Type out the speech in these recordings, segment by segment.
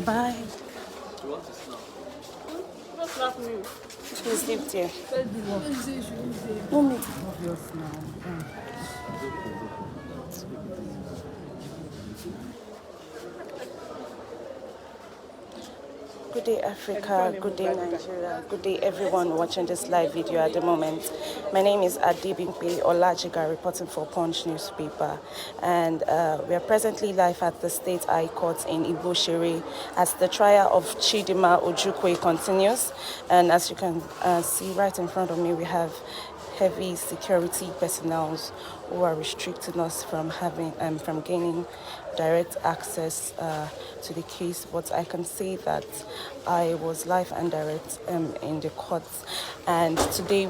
Bye. You want to snap? Don't slap me. Please leave there. Don't No make obvious now. Good day, Africa. Good day, Nigeria. Good day, everyone watching this live video at the moment. My name is Adebimpe Olajiga, reporting for Punch newspaper, and we are presently live at the State High Court in Igbo as the trial of Chidinma Ojukwu continues. And as you can see right in front of me, we have heavy security personnel who are restricting us from gaining direct access to the case. But I can say that I was live and direct in the courts, and today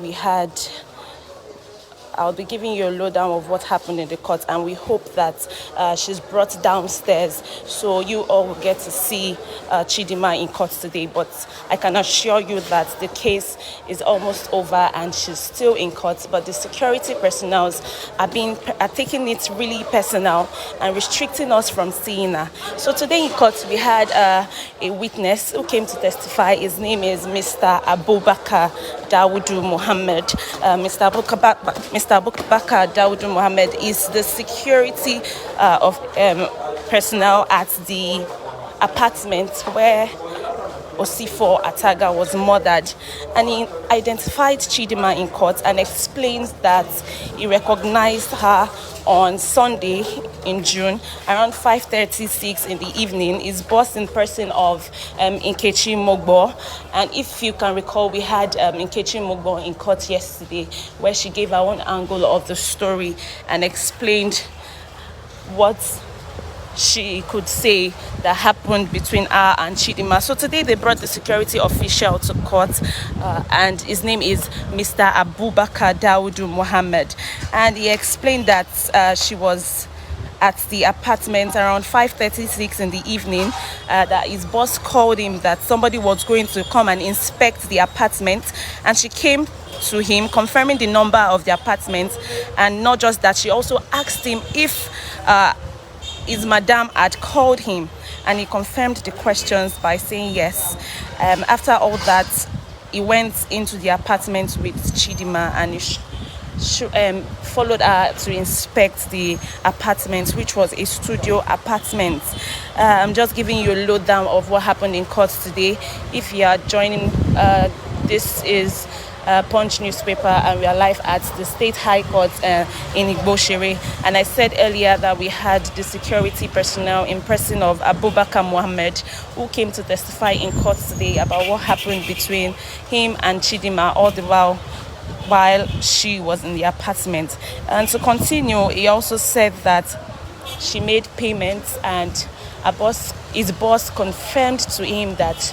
I'll be giving you a lowdown of what happened in the court, and we hope that she's brought downstairs so you all will get to see Chidinma in court today. But I can assure you that the case is almost over and she's still in court, but the security personnel are taking it really personal and restricting us from seeing her. So today in court we had a witness who came to testify. His name is Mr. Abubakar Dawudu Mohammed. Mr. Abubakar Dawudu Mohammed is the security of personnel at the apartment where Osifo Ataga was murdered, and he identified Chidinma in court and explains that he recognized her on Sunday in June around 5:36 in the evening. His boss in person of Nkechi Mogbo, and if you can recall, we had Nkechi Mogbo in court yesterday where she gave her own angle of the story and explained what she could say that happened between her and Chidinma. So today they brought the security official to court, and his name is Mr. Abubakar Dawudu Mohammed, and he explained that she was at the apartment around 5:36 in the evening, that his boss called him that somebody was going to come and inspect the apartment, and she came to him confirming the number of the apartment. And not just that, she also asked him if his madam had called him, and he confirmed the questions by saying yes. After all that, he went into the apartment with Chidinma and he followed her to inspect the apartment, which was a studio apartment. I'm just giving you a lowdown of what happened in court today. If you are joining, this is Punch newspaper, and we are live at the State High Court in Igbo. And I said earlier that we had the security personnel in person of Abubakar Mohammed, who came to testify in court today about what happened between him and Chidinma all the while she was in the apartment. And to continue, he also said that she made payments, and his boss confirmed to him that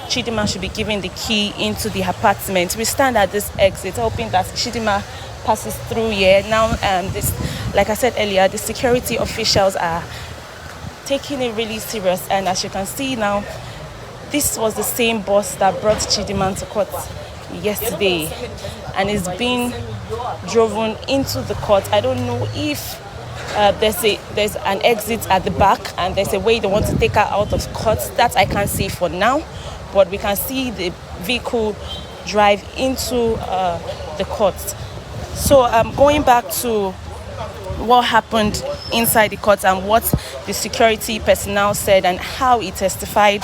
Chidinma should be given the key into the apartment. We stand at this exit hoping that Chidinma passes through here. Now, like I said earlier, the security officials are taking it really serious, and as you can see now, this was the same bus that brought Chidinma to court yesterday, and is being driven into the court. I don't know if there's an exit at the back and there's a way they want to take her out of court. That I can't see for now, but we can see the vehicle drive into the court. So going back to what happened inside the court and what the security personnel said and how he testified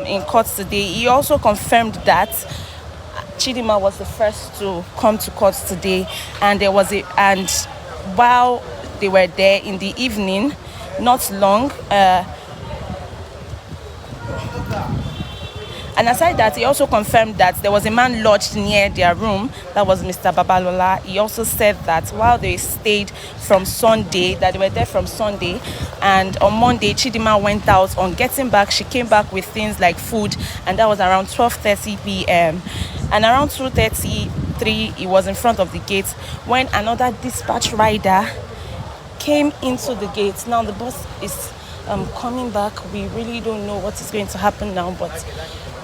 in court today, he also confirmed that Chidinma was the first to come to court today, and while they were there in the evening, not long. And aside that, he also confirmed that there was a man lodged near their room. That was Mr. Babalola. He also said that while they stayed from Sunday, that they were there from Sunday, and on Monday, Chidinma went out. On getting back, she came back with things like food, and that was around 12:30 p.m. And around 2:33, he was in front of the gate when another dispatch rider came into the gate. Now the bus is coming back. We really don't know what is going to happen now, but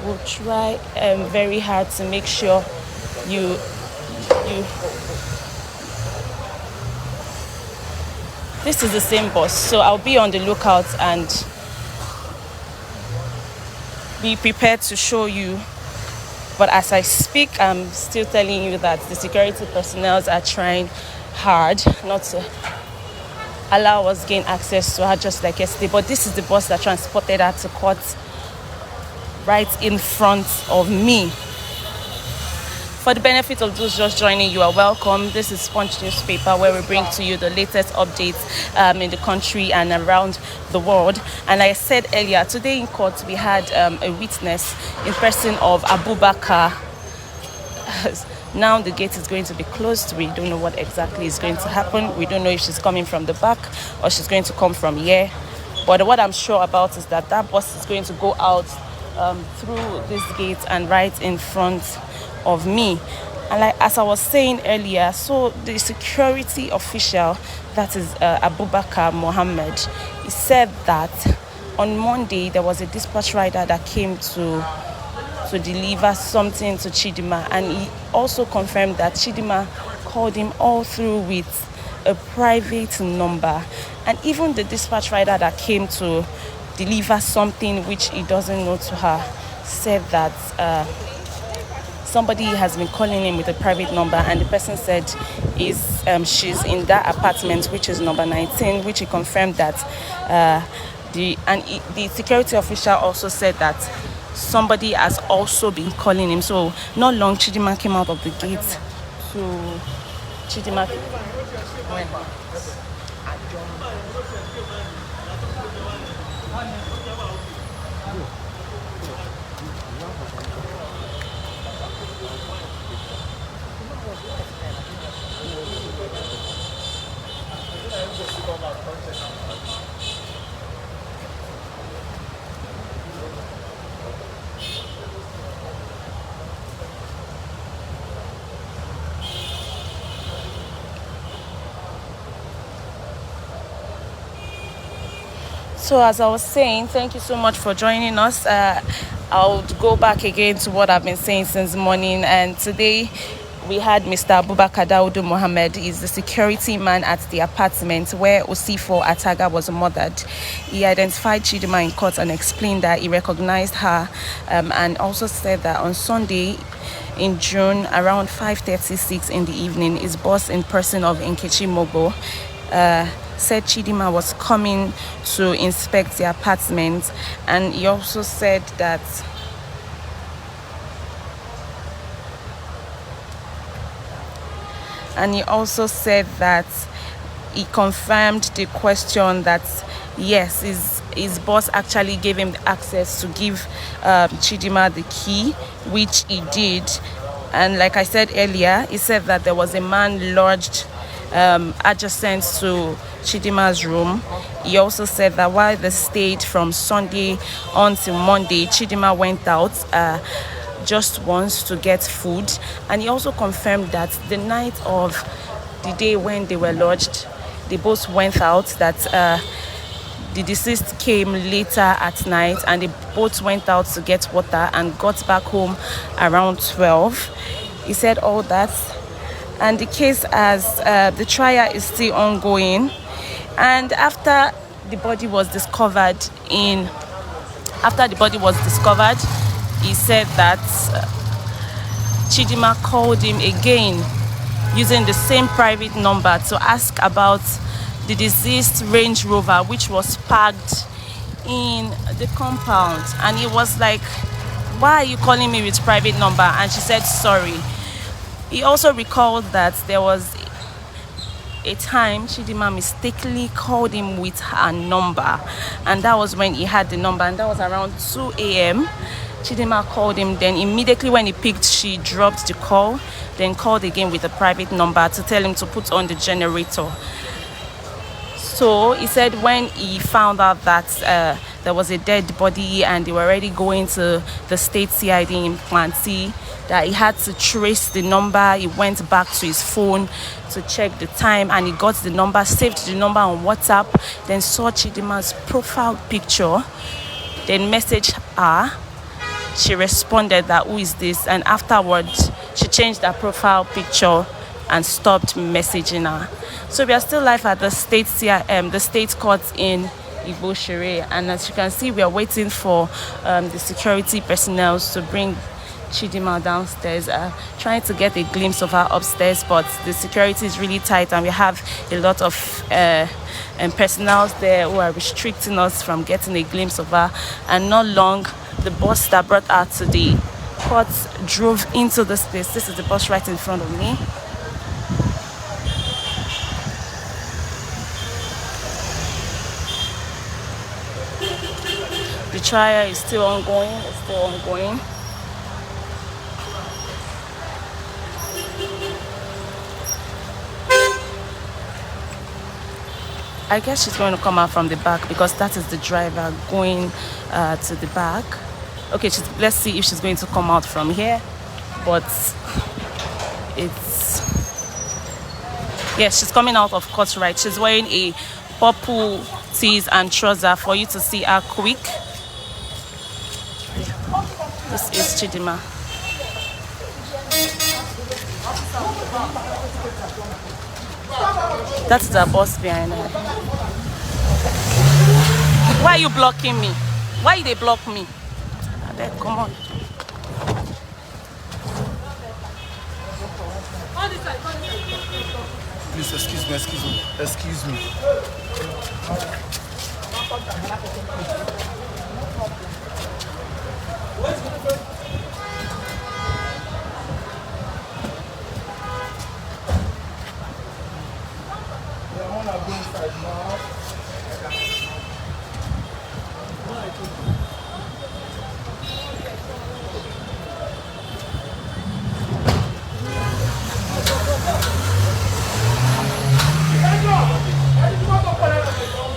we'll try very hard to make sure you this is the same bus, so I'll be on the lookout, and be prepared to show you. But as I speak, I'm still telling you that the security personnel are trying hard not to allow us gain access to her just like yesterday. But this is the bus that transported her to court right in front of me. For the benefit of those just joining, you are welcome. This is Punch Newspaper, where we bring to you the latest updates in the country and around the world. And like I said earlier, today in court we had a witness in person of Abubakar. Now the gate is going to be closed. We don't know what exactly is going to happen. We don't know if she's coming from the back or she's going to come from here. But what I'm sure about is that bus is going to go out through this gate and right in front of me. And like as I was saying earlier, so the security official, that is Abubakar Mohammed, he said that on Monday there was a dispatch rider that came to deliver something to Chidinma, and he also confirmed that Chidinma called him all through with a private number. And even the dispatch rider that came to deliver something which he doesn't know to her said that somebody has been calling him with a private number, and the person said she's in that apartment, which is number 19, which he confirmed that the security official also said that somebody has also been calling him. So not long, Chidinma came out of the gate to Chidinma. So as I was saying, thank you so much for joining us. I'll go back again to what I've been saying since morning. And today we had Mr. Abubakar Daudu Mohammed. He's the security man at the apartment where Osifo Ataga was murdered. He identified Chidinma in court and explained that he recognized her, and also said that on Sunday in June around 5:36 in the evening, his boss in person of Nkechi Mobo said Chidinma was coming to inspect the apartment. And he also said that he confirmed the question that yes, his boss actually gave him the access to give Chidinma the key, which he did. And like I said earlier, he said that there was a man lodged adjacent to Chidinma's room. He also said that while they stayed from Sunday until Monday, Chidinma went out just once to get food. And he also confirmed that the night of the day when they were lodged, they both went out, that the deceased came later at night and they both went out to get water and got back home around 12. He said all that. And the case, as the trial is still ongoing, and after the body was discovered, he said that Chidinma called him again using the same private number to ask about the deceased Range Rover, which was parked in the compound. And he was like, "Why are you calling me with private number?" And she said sorry. He also recalled that there was a time Chidinma mistakenly called him with her number, and that was when he had the number, and that was around 2 a.m. Chidinma called him. Then immediately when he picked, she dropped the call, then called again with a private number to tell him to put on the generator. So he said when he found out that there was a dead body and they were already going to the state CID in Planty, that he had to trace the number. He went back to his phone to check the time, and he got the number, saved the number on WhatsApp, then saw Chidinma's profile picture, then messaged her. She responded that, "Who is this?" And afterwards she changed her profile picture and stopped messaging her. So we are still live at the state court in Igbo. And as you can see, we are waiting for the security personnel to bring Chidinma downstairs, trying to get a glimpse of her upstairs, but the security is really tight and we have a lot of personnel there who are restricting us from getting a glimpse of her. And not long, the bus that brought her to the court drove into this place. This is the bus right in front of me. The trial is still ongoing. It's still ongoing. I guess she's going to come out from the back because that is the driver going to the back. Okay, let's see if she's going to come out from here. But yes, she's coming out of court right. She's wearing a purple tees and trouser for you to see her quick. This is Chidinma. That's the boss behind her. Why are you blocking me? Why they block me? Come on. Please, excuse me.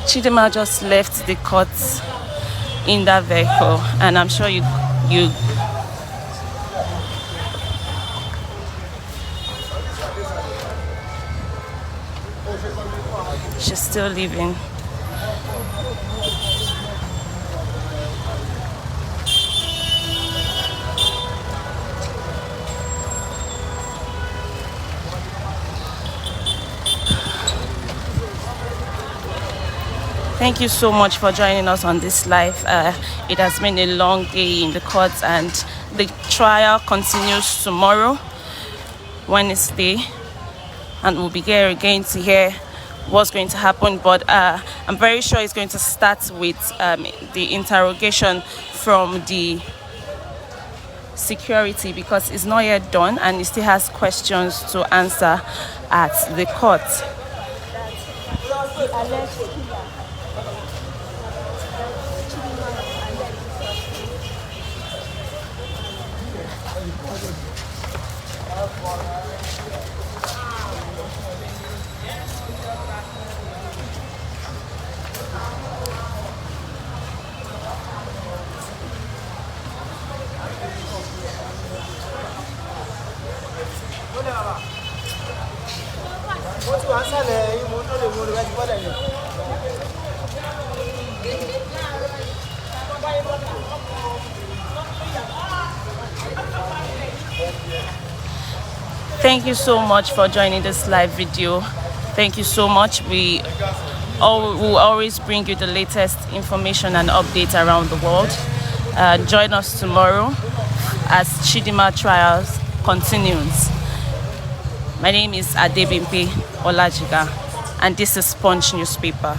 Chidinma just left the court in that vehicle, and I'm sure you she's still leaving. Thank you so much for joining us on this live. It has been a long day in the courts, and the trial continues tomorrow, Wednesday, and we'll be here again to hear what's going to happen. But I'm very sure it's going to start with the interrogation from the security, because it's not yet done and it still has questions to answer at the court. Thank you so much for joining this live video. Thank you so much. We will always bring you the latest information and updates around the world. Join us tomorrow as Chidinma trials continues. My name is Adebimpe Olajiga, and this is Punch Newspaper.